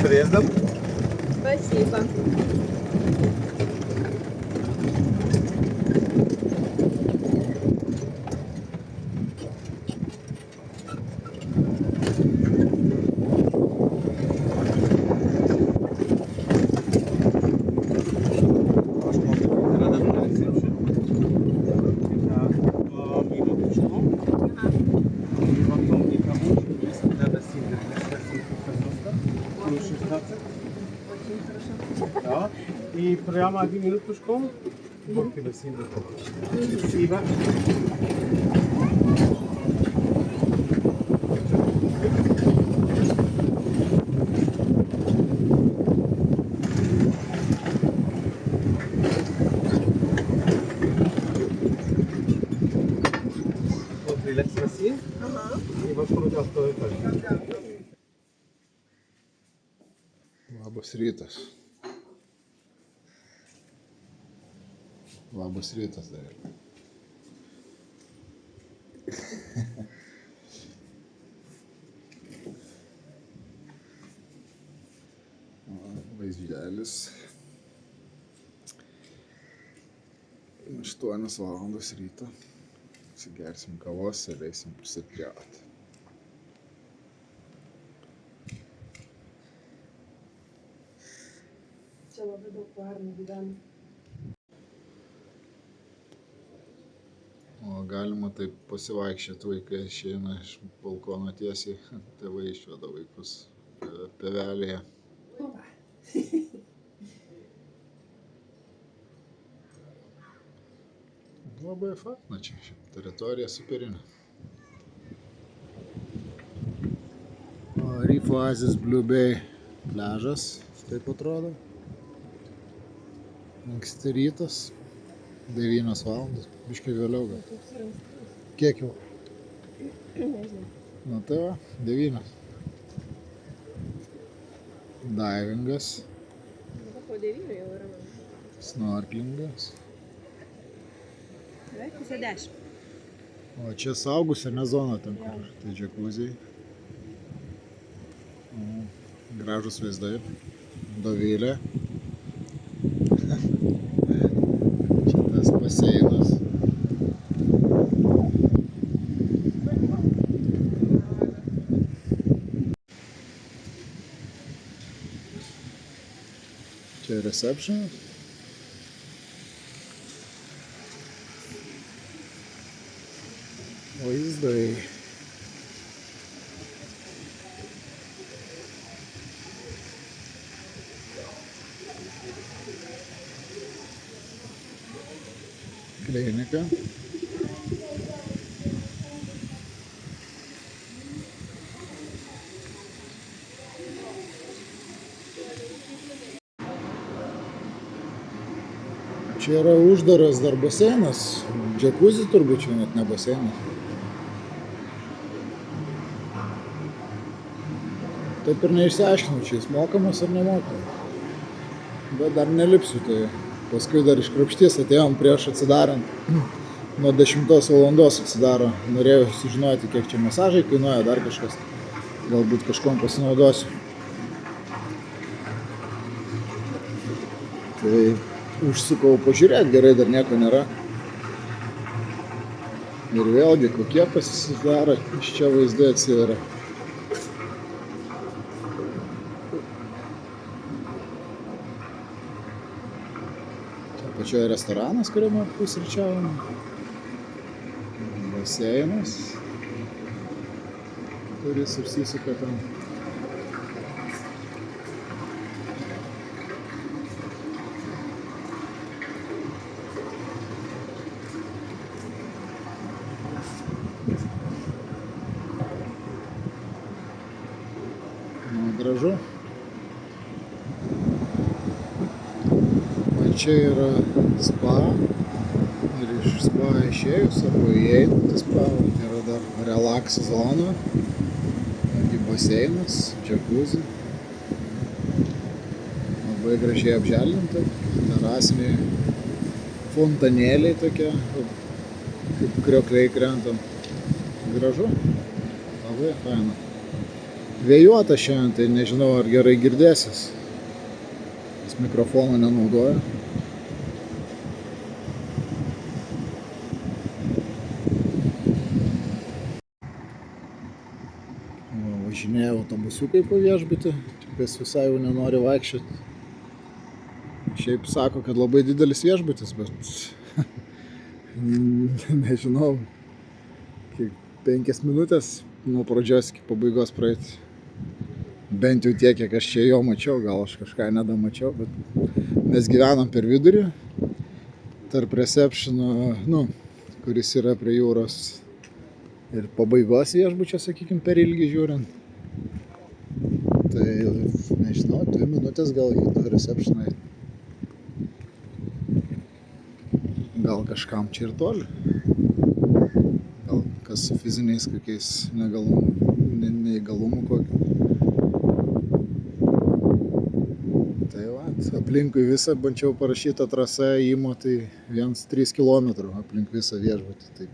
приездом. Спасибо. Очень хорошо. Да. И прямо 1 минутушку. Вот тебе сильно. Спасибо. Вот релакс России. Ага. И вот круто стоит. Labas rytas. Labas rytas dar. Vaizdelis. 8 valandos ryto. Atsigersim kavos ir eisim prisipjauti. Čia labai daug varnų gyvena. O galima taip pasivaikščioti, vaikai išeina iš balkono tiesiai, tėvai išveda vaikus pievelėje. Opa. Labai faina čia, teritorija superinė. Reef Oasis Blue Bay pliažas, taip atrodo. Anksti rytas, 9 valandos, biškai vėliau gal. Kiek jau? Nežinau. Na tai va, 9. Divingas, Po 9 jau yra man. snorkelingas. Beveik pusė 10. O čia saugusio ne zona ten kur, tai džakuziai. Gražus vaizdai, Dovilė. Čia tas baseinas. Čia reception. Vaizdai. Klinika. Čia yra uždaras dar baseinas, džakuzi turbūt čia net ne baseinas. Taip ir neišsiaiškinu, čia jis mokamas ar nemokamas. Bet dar nelipsiu, tai paskui dar iškrapštys, atėjom prieš atsidarant. Nuo 10 valandos atsidaro, norėjau sužinoti, kiek čia masažai kainuoja, dar kažkas. Galbūt kažkom pasinaudosiu. Tai užsukau pažiūrėti, gerai dar nieko nėra. Ir vėlgi, kokie pasidaro, iš čia vaizdai atsiveria. Čia pačioje restoranas, kuriame pusryčiavom. Baseinas, kuris užsisuka ten. Gražu. O čia yra spa. Ir iš spa išėjus arba įeinant į spa yra dar relax zona. Netgi baseinas, džakuzi. Labai gražiai apželdinta. Terasiniai fontanėliai tokie, kaip kriokliai krenta. Gražu. Labai faina. Vėjuota šiandien, tai nežinau, ar gerai girdėsis. Jis mikrofono nenaudoja. Važinėja autobusiukai po viešbutį, kas visai jau nenori vaikščioti. Šiaip sako, kad labai didelis viešbutis, bet nežinau, kiek 5 minutės nuo pradžios iki pabaigos praeiti. Bent jau tiek, kiek aš čia jo mačiau, gal aš kažką nedamačiau, bet mes gyvenam per vidurį, tarp receptiono, kuris yra prie jūros, ir pabaigos viešbučio, sakykim, per ilgį žiūrint. Tai, nežinau, 2 minutės gal iki to receptiono. Gal kažkam čia ir toli. Gal kas su fiziniais kokiais neįgalumų kokiu. Tai va, aplinkui visą bandžiau parašytą trasą įmo, tai 1-3 km aplink visą viešbutį. Tai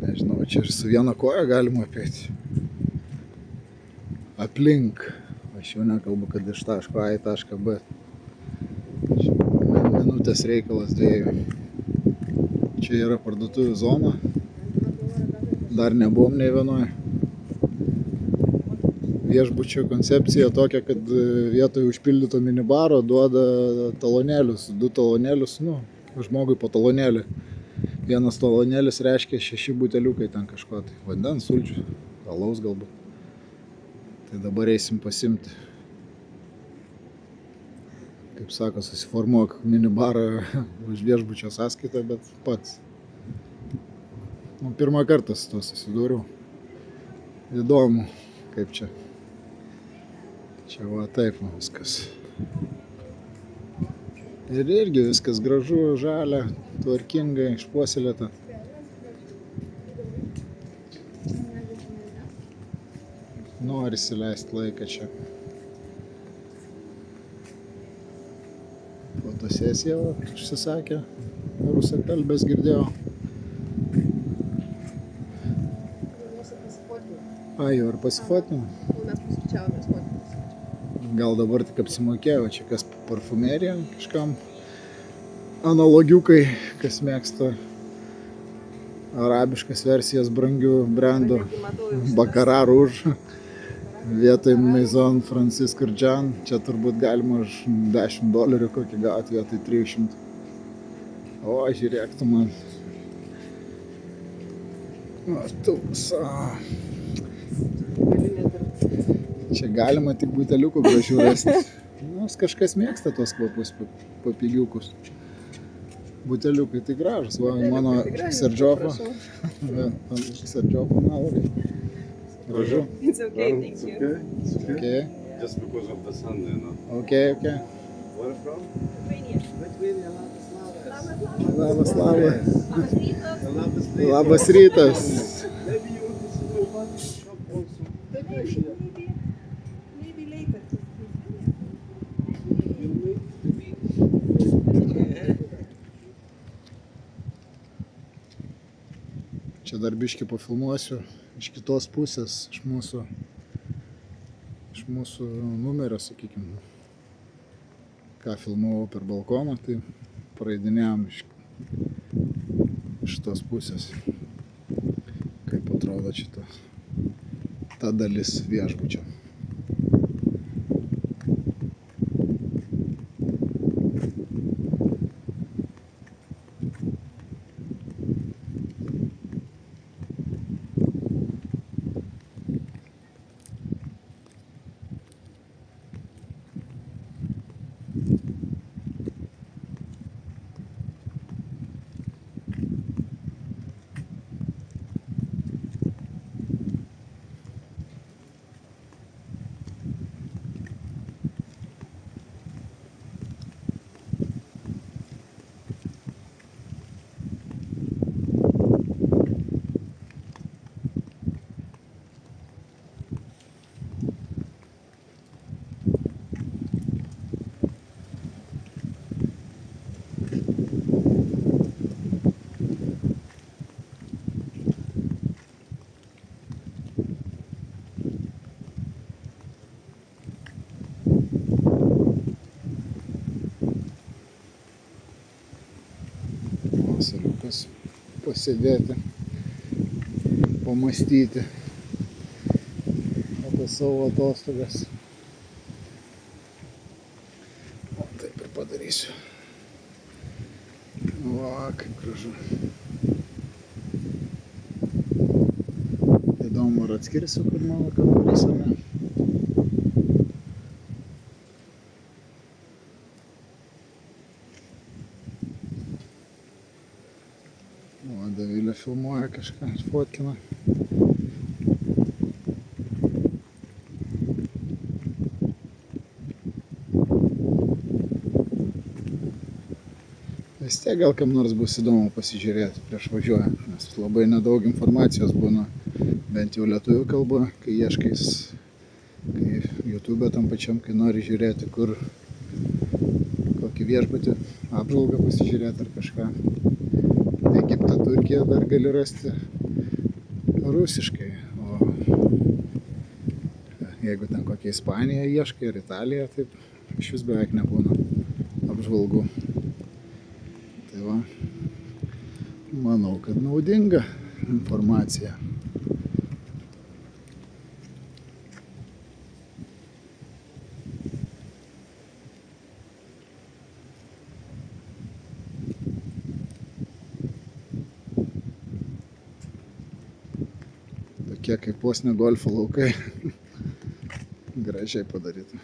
nežinau, čia ir su viena koja galima apeiti. Aplink. Aš jau nekalbu, kad iš taško A į tašką B. Minutės reikalas 2. Čia yra parduotuvių zona. Dar nebuvom nei vienoje. Viešbučio koncepcija tokia, kad vietoje užpildyto minibaro duoda talonėlius. 2 talonėlius, žmogui po talonėlį. Vienas talonėlis reiškia 6 buteliukai ten kažko. Tai vandens, sulčių, alaus galbūt. Tai dabar eisim pasimti. Kaip sako, susiformuok minibarą už viešbučio sąskaitą, bet pats. Pirmą kartą su to susidūriau. Įdomu, kaip čia. Čia va taip viskas. Ir irgi viskas gražu, žalia, tvarkingai, išpuoselėta. Norisi leisti laiką čia. Fotosesija užsisakė, rusakalbės girdėjau. Jau ir pasifotino? Mes pusryčiavomės fotinės. Gal dabar tik apsimokėjo, čia kas parfumerija kažkam. Analogiukai, kas mėgsta arabiškas versijas brangių brandų. Baccarat Rouge. Vietoj Maison Francis Kurkdjian. Čia turbūt galima už $10 kokį gauti vietoj 300. O, žiūrėk tu man. Čia galima tik buteliukų gražių rasti. Kažkas mėgsta tos kvapus papigiukus. Buteliukai tai gražus. Va, mano Sergiopo. Sergiopo nalabai. Gražu. It's okay, thank you. Okay. Just because of the sun, Okay. Where from? Lithuania. Labas, labas. Labas rytas. Maybe you want to see my body shop also. Maybe later. Čia dar biškį pafilmuosiu iš kitos pusės, iš mūsų numerio, sakykime. Ką filmavau per balkoną, tai praeidinėjom iš tos pusės. Kaip atrodo šita ta dalis viešbučio. Saliukas pasėdėti, pamastyti apie savo atostogas. O, taip ir padarysiu. Va, kaip gražu. Įdomu, ar atskirsiu, kur mano kambarys, ar ne. O, Davilė filmuoja kažką, fotkina. Vis tiek gal kam nors bus įdomu pasižiūrėti prieš važiuojant, nes labai nedaug informacijos būna, bent jau lietuvių kalba, kai ieškais, kai YouTube tam pačiam, kai nori žiūrėti, kur kokį viešbutį, apžvalgą pasižiūrėti ar kažką. Egiptą, Turkiją dar gali rasti rusiškai, o jeigu ten kokią Ispaniją ieškai ar Italiją, taip iš vis beveik nebūna apžvalgų. Tai va, manau, kad naudinga informacija. Tokie kaip vos ne golfo laukai. Gražiai padaryti.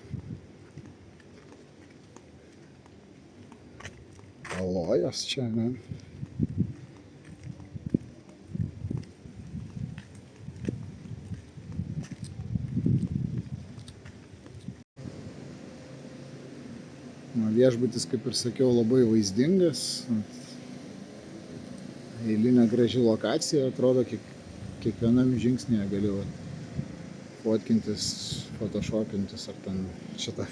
Alojos čia, ne? Viešbutis, kaip ir sakiau, labai vaizdingas. Eilinė graži lokacija, atrodo, kiekvienam žingsnėje gali fotkintis, photoshopintis, ar ten šitą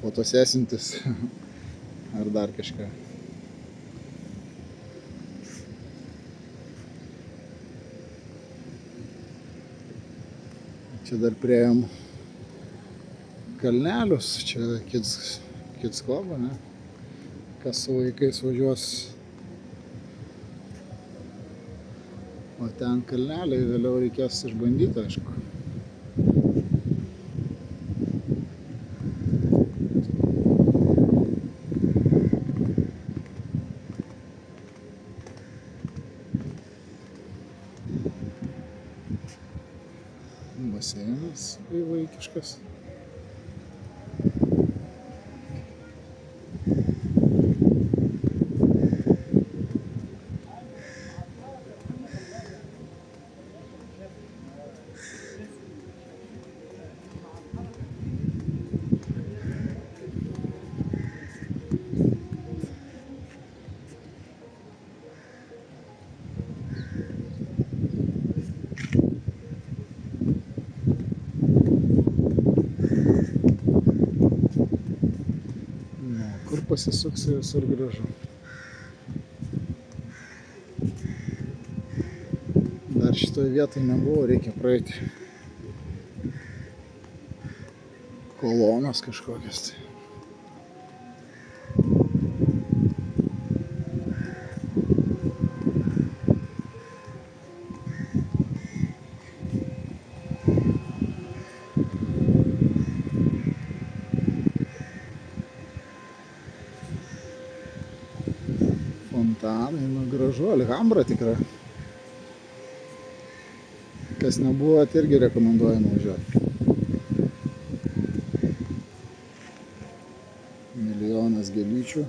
fotosesintis, ar dar kažką. Čia dar priėjom kalnelius, čia Kids Club, ne? Kas su vaikais važiuos. O ten kalneliai vėliau reikės išbandyti, aišku. Baseinas vaikiškas. Kur pasisuksi, visur gražu. Dar šitoje vietoje nebuvo, reikia praeiti kolonas kažkokias. Fontanai, nu gražu, Alhambra tikra. Kas nebuvo, tai irgi rekomenduoju nuvažiuoti. Milijonas gėlyčių.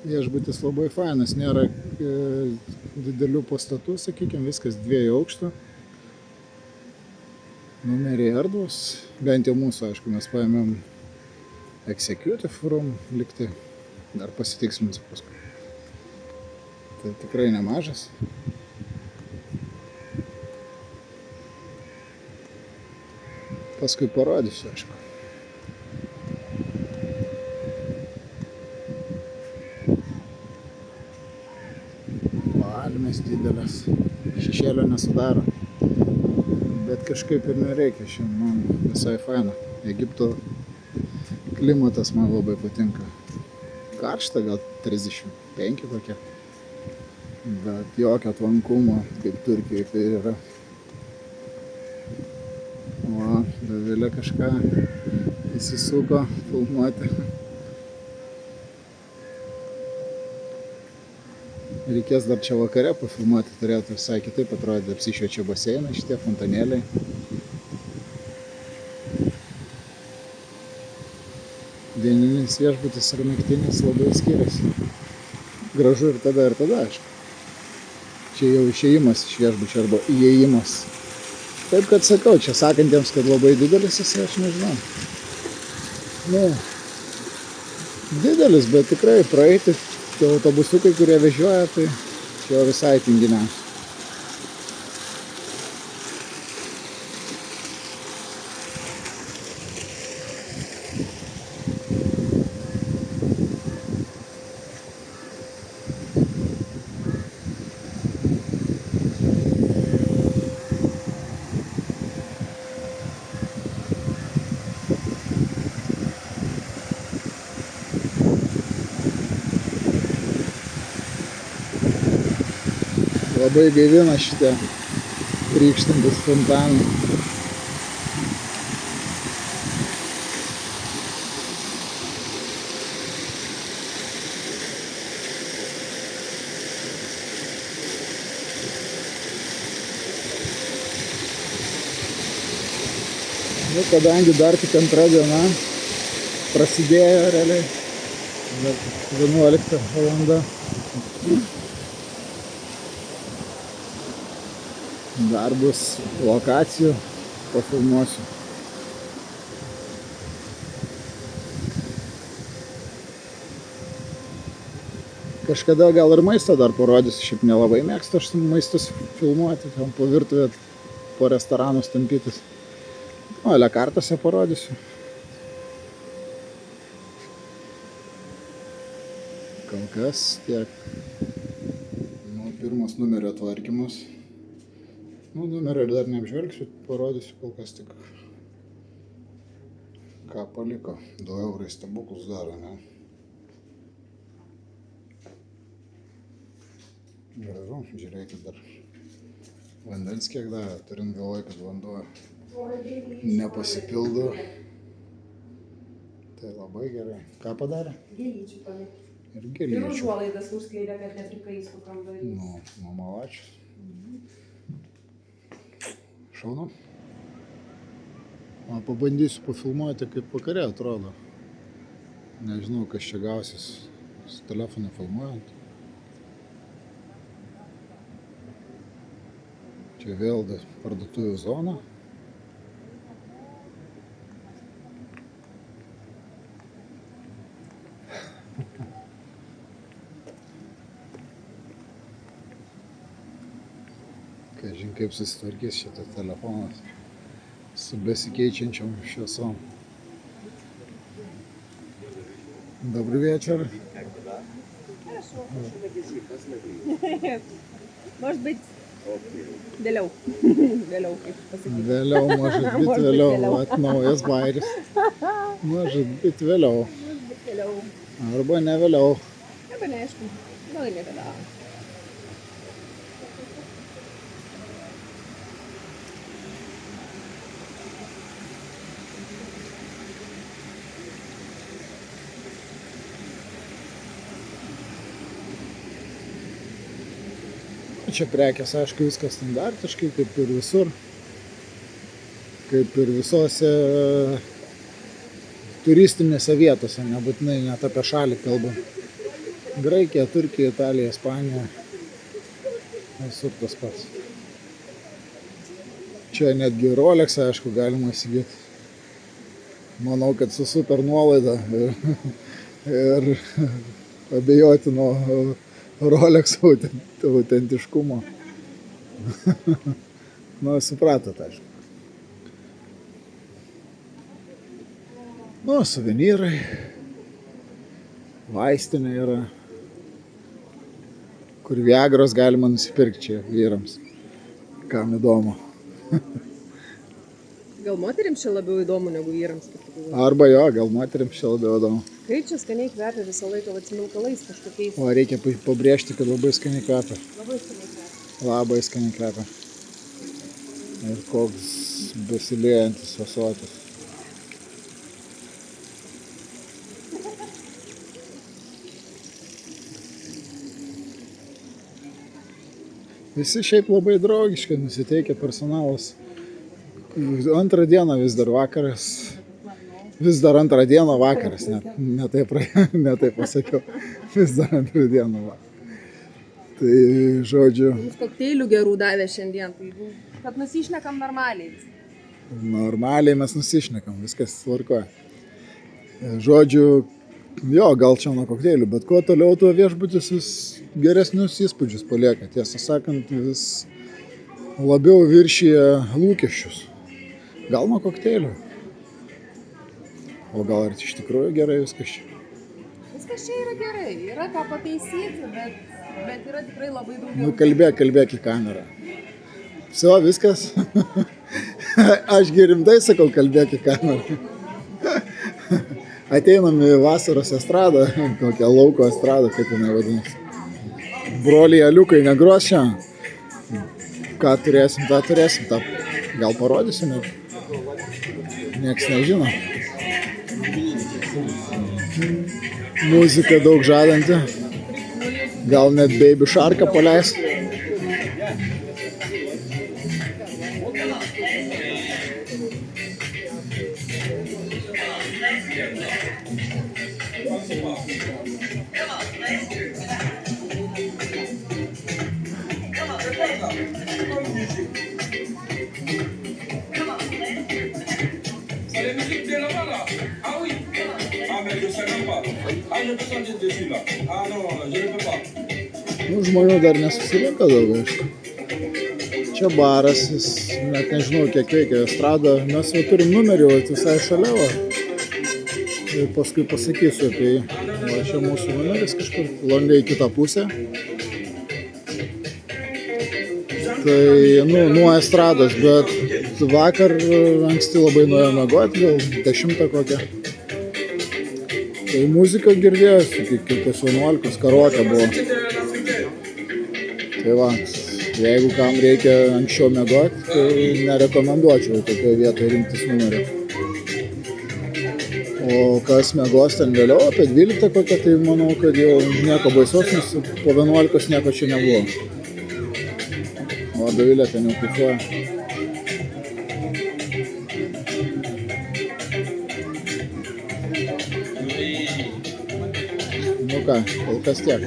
Viešbutis labai fainas, nėra didelių pastatų, sakykime, viskas 2 aukštų. numeriai erdvus, bent jau mūsų, aišku, mes paėmėm executive room likti, dar pasitikslinsiu paskui. Tai tikrai nemažas. Paskui parodysiu, aišku. Palmės didelės, šešėlio nesudaro, bet kažkaip ir nereikia, šiandien man visai faina. Egipto klimatas man labai patinka. Karšta, gal 35 tokia, bet jokio tvankumo, kaip Turkijai tai yra. O, Dovilė kažką įsisuko filmuoti. Reikės dar čia vakare pafilmuoti, turėtų visai kitaip atrodyti, apsišviečia baseinai, šitie fontanėliai. Dieninis viešbutis ir naktinis labai skiriasi. Gražu ir tada, aišku. Čia jau išėjimas iš viešbučio arba įėjimas. Taip, kad sakau, čia sakantiems, kad labai didelis jis, aš nežinau. Nu, didelis, bet tikrai praeiti, tie autobusiukai, kurie vežioja, tai čia jau visai tinginiausia. Labai gaivina šitie trykštantis fontanai. Nu, kadangi dar tik antra diena prasidėjo realiai, dar 11 valanda. Dar bus lokacijų, pafilmuosiu. Kažkada gal ir maistą dar parodysiu, šiaip nelabai mėgstu aš maistus filmuoti, ten po virtuvę, po restoranus tampytis. O, lekartose parodysiu. Kol kas tiek. Nu, pirmas numerio tvarkymas. Nu, numerio dar neapžvelgsiu, parodysiu kol kas tik, ką paliko. 2 eurai stebuklus daro, ne? Gražu, žiūrėkit dar vandens kiek davė, turint galvoj, kad vanduo nepasipildo. Tai labai gerai. Ką padarė? Gėlyčių palikti. Ir Ir gėlyčių. užuolaidas užskleidė, kad neprikaistų kambarys. Nu, mamalačius. Šaunu. O, pabandysiu pafilmuoti, kaip vakare atrodo. Nežinau, kas čia gausis su telefonu filmuojant. Čia vėl parduotuvių zona. Kažin kaip susitvarkys šitas telefonas su besikeičiančiom šviesom. Добрый вечер. Может быть, vėliau. Vėliau, kaip pasakyti. Vėliau, может быть, vėliau. Vat naujas bairis. Может быть, vėliau. Vėliau. Arba ne vėliau. Arba neaišku. Gal ir niekada. Čia prekės, aišku, viskas standartiškai, kaip ir visur. Kaip ir visose turistinėse vietose, nebūtinai net apie šalį kalbam. Graikija, Turkija, Italija, Ispanija. Visur tas pats. Čia netgi Rolex, aišku, galima įsigyti. Manau, kad su super nuolaida ir abejotino Rolex autentiškumo. Nu, supratot, aišku. Nu, suvenyrai. Vaistinė yra. Kur Viagros galima nusipirkti čia vyrams. Kam įdomu. Gal moterims čia labiau įdomu negu vyrams? Kaip tu galvoji? Arba jo, gal moterims čia labiau įdomu. Kaip čia skaniai kvepia visą laiką smilkalais kažkokiais. O reikia pabrėžti, kad labai skaniai kvepia. Labai skaniai kvepia. Labai skaniai kvepia. Ir koks besiliejantis ąsotis. Visi šiaip labai draugiškai nusiteikia personalas. Antrą dieną vis dar vakaras. Vis dar antrą dieną vakaras. Ne taip pasakiau. Vis dar antrą dieną vakaras. Tai žodžiu. Mums kokteilių gerų davė šiandien. Tai kad nusišnekam normaliai. Normaliai mes nusišnekam. Viskas tvarkoja. Žodžiu, jo, gal čia nuo kokteilių, bet kuo toliau tuo viešbutis vis geresnius įspūdžius palieka. Tiesą sakant, vis labiau viršyje lūkesčius. Gal nuo kokteilių. O gal ir iš tikrųjų gerai viskas čia. Viskas čia yra gerai. Yra ką pataisyti, bet yra tikrai labai daug. Nu, kalbėk į kamerą. Viso, viskas. Aš gi rimtai sakau, kalbėk į kamerą. Ateinam į vasaros estradą, kokią lauko estradą, kaip jinai vadinasi. Broliai aliukai negros šiandien. Ką turėsim, tą turėsim. Tą gal parodysim ir nieks nežino. Muzika daug žadanti. Gal net Baby Sharką paleis. C'est les musiques de là-bas là. Ah oui. Ah mais je sais même pas. Ah je peux chanter dessus là. Ah non, je ne peux pas. Nu, žmonių dar nesusirinka daug, aišku. Čia baras, jis net nežinau, kiek veikia estrada. Mes va turim numerį visai šalia, va. Ir paskui pasakysiu apie jį. Va, čia mūsų numeris kažkur, langai į kitą pusę. Tai, nuo estrados, bet vakar anksti labai nuėjo miegoti, gal 10 kokią. Tai muzika girdėjosi, iki 11 karaokė buvo. Tai va, jeigu kam reikia anksčiau miegoti, tai nerekomenduočiau tokioje vietoje rinktis numerį. O kas miegos ten vėliau, apie 12 kokią, tai manau, kad jau nieko baisaus, nes po 11 nieko čia nebuvo. O Dovilė ten jau kaifuoja. Nu ką, kol kas tiek.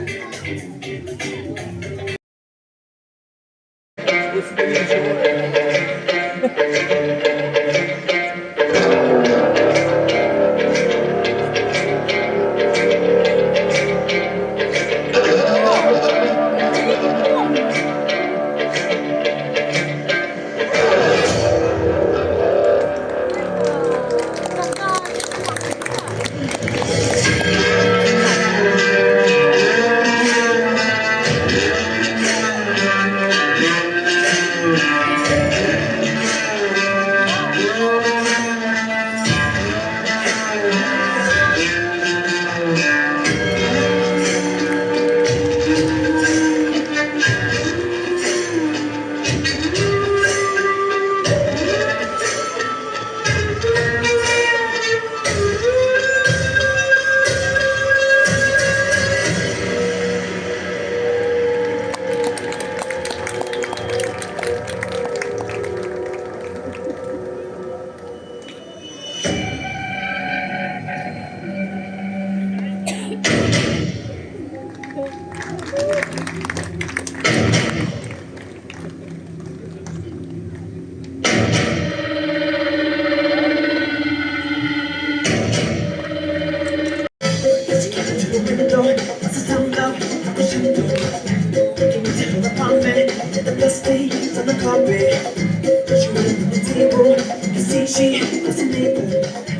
the stains on the carpet. She went to the table, you see she wasn't able